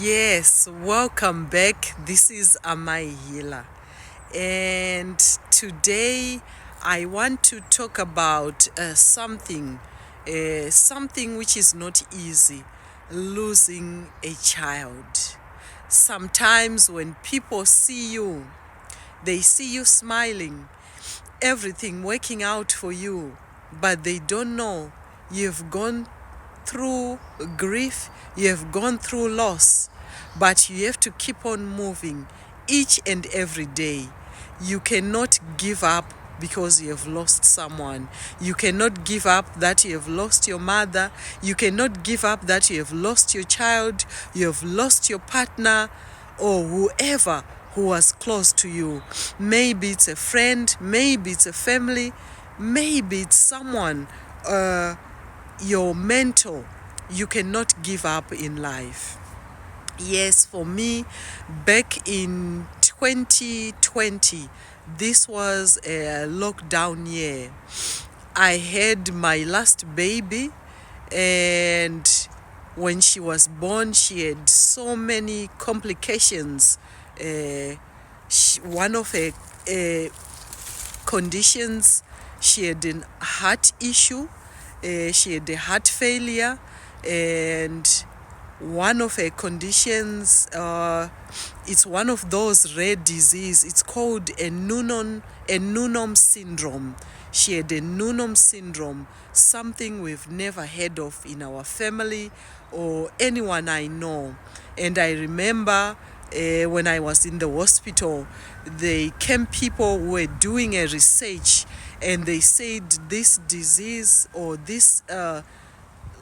Yes, welcome back. This is Amai Healer, and today I want to talk about something which is not easy: losing a child. Sometimes when people see you, they see you smiling, everything working out for you, but they don't know you've gone through grief, you have gone through loss, but you have to keep on moving each and every day. You cannot give up because you have lost someone. You cannot give up that you have lost your mother. You cannot give up that you have lost your child, you have lost your partner, or whoever who was close to you. Maybe it's a friend, maybe it's a family, maybe it's someone, your mentor. You cannot give up in life. Yes, for me, back in 2020, this was a lockdown year. I had my last baby, and when she was born, she had so many complications. One of her conditions, she had a heart issue, she had a heart failure, and one of her conditions, it's one of those rare disease. It's called a Noonan syndrome. She had a Noonan syndrome, something we've never heard of in our family or anyone I know. And I remember when I was in the hospital, they came people who were doing a research, and they said this disease or this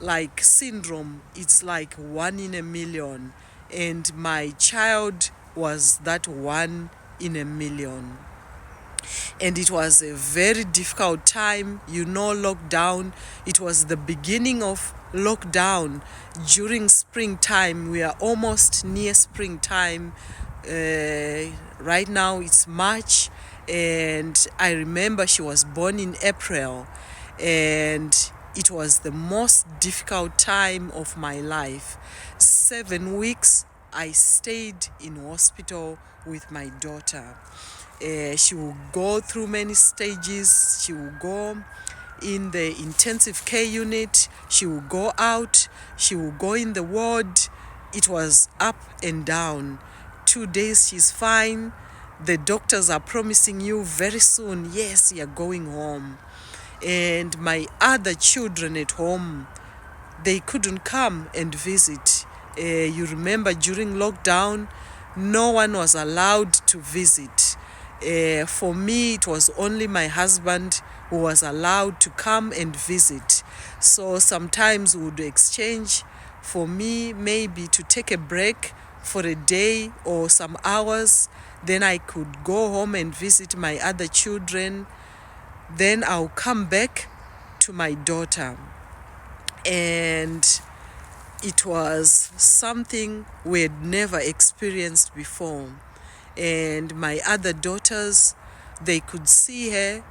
like syndrome, it's like 1 in a million, and my child was that 1 in a million. And it was a very difficult time, lockdown. It was the beginning of lockdown during springtime. We are almost near springtime. Right now it's March, and I remember she was born in April, and it was the most difficult time of my life. 7 weeks I stayed in hospital with my daughter. She will go through many stages. She will go in the intensive care unit. She will go out. She will go in the ward. It was up and down. 2 days she's fine. The doctors are promising you very soon, yes, you're going home. And my other children at home, they couldn't come and visit. You remember during lockdown, no one was allowed to visit. For me, it was only my husband who was allowed to come and visit. So sometimes we would exchange, for me maybe to take a break for a day or some hours. Then I could go home and visit my other children. Then I'll come back to my daughter. And it was something we had never experienced before. And my other daughters, they could see her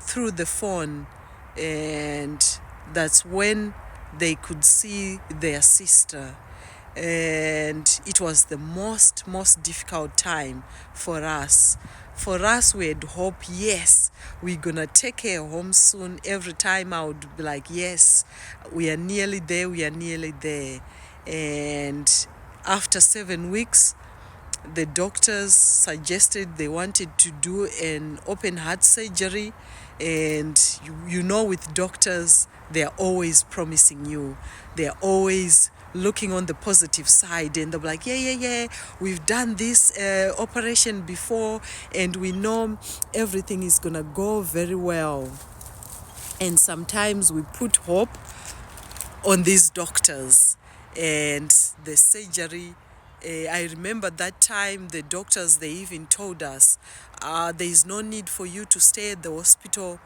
through the phone, and that's when they could see their sister. And it was the most difficult time for us. For us, we had hope, yes, we're gonna take her home soon. Every time I would be like, yes, we are nearly there. And after 7 weeks, the doctors suggested they wanted to do an open heart surgery. And with doctors, they're always promising you, they're always looking on the positive side, and they're like, yeah, we've done this operation before, and we know everything is gonna go very well. And sometimes we put hope on these doctors and the surgery. I remember that time the doctors, they even told us, there is no need for you to stay at the hospital,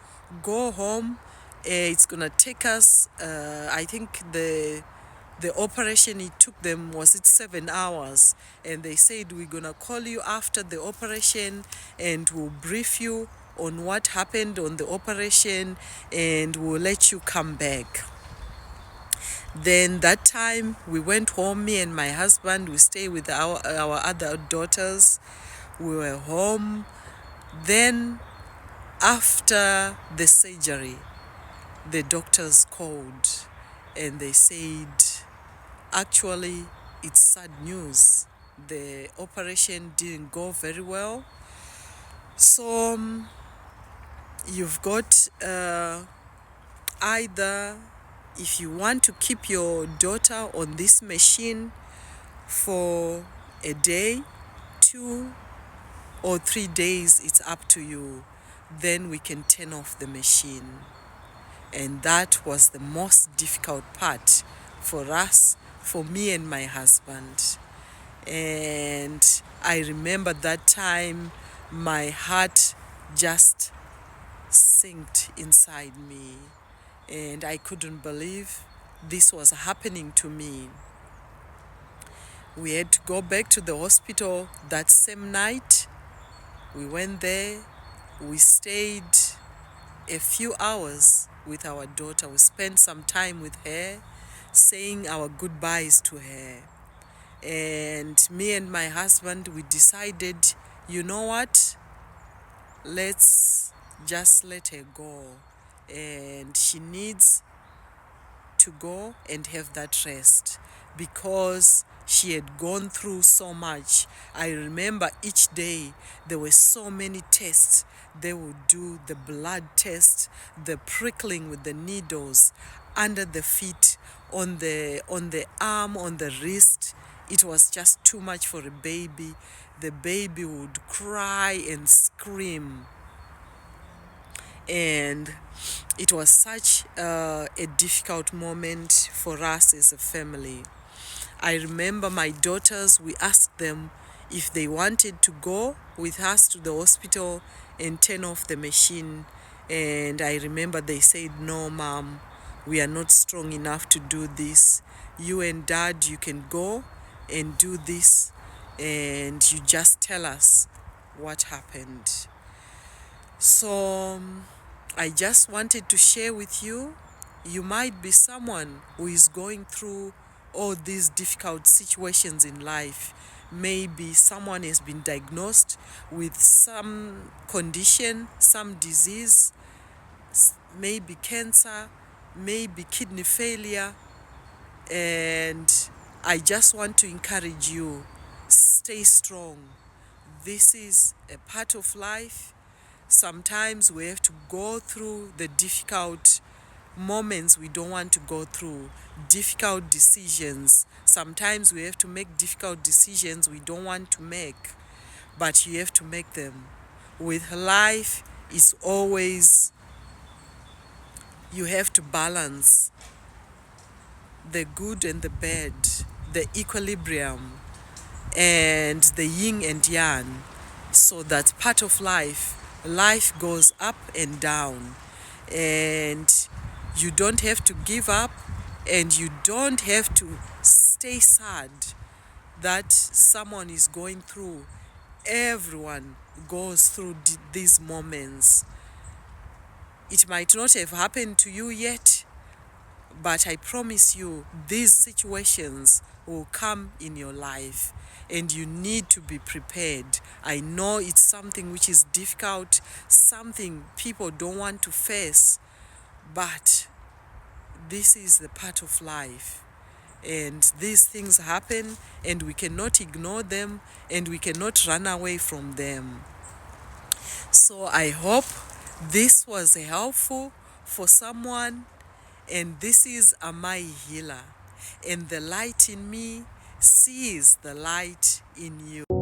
go home. It's gonna take us, I think the operation, it took them, was it 7 hours? And they said, we're gonna call you after the operation, and we'll brief you on what happened on the operation, and we'll let you come back. Then that time we went home, me and my husband, we stayed with our other daughters. We were home. Then after the surgery, the doctors called and they said, actually, it's sad news. The operation didn't go very well. So you've got either, if you want to keep your daughter on this machine for a day, 2 or 3 days, it's up to you. Then we can turn off the machine. And that was the most difficult part for us, for me and my husband. And I remember that time my heart just sank inside me, and I couldn't believe this was happening to me. We had to go back to the hospital that same night. We went there, we stayed a few hours with our daughter. We spent some time with her, saying our goodbyes to her. And me and my husband, we decided, you know what? Let's just let her go. And she needs to go and have that rest because she had gone through so much. I remember each day there were so many tests. They would do the blood test, the prickling with the needles under the feet, on the arm, on the wrist. It was just too much for a baby. The baby would cry and scream. And it was such a difficult moment for us as a family. I remember my daughters, we asked them if they wanted to go with us to the hospital and turn off the machine. And I remember they said, no, Mom, we are not strong enough to do this. You and Dad, you can go and do this, and you just tell us what happened. So I just wanted to share with you, you might be someone who is going through all these difficult situations in life. Maybe someone has been diagnosed with some condition, some disease, maybe cancer, maybe kidney failure. And I just want to encourage you, stay strong. This is a part of life. Sometimes we have to go through the difficult moments we don't want to go through, difficult decisions. Sometimes we have to make difficult decisions we don't want to make, but you have to make them. With life, it's always, you have to balance the good and the bad, the equilibrium, and the yin and yang. So that's part of life. Life goes up and down, and you don't have to give up, and you don't have to stay sad that someone is going through. Everyone goes through these moments. It might not have happened to you yet, but I promise you, these situations will come in your life, and you need to be prepared. I know it's something which is difficult, something people don't want to face, but this is the part of life. And these things happen, and we cannot ignore them, and we cannot run away from them. So I hope this was helpful for someone. And this is Amai Healer, and the light in me sees the light in you.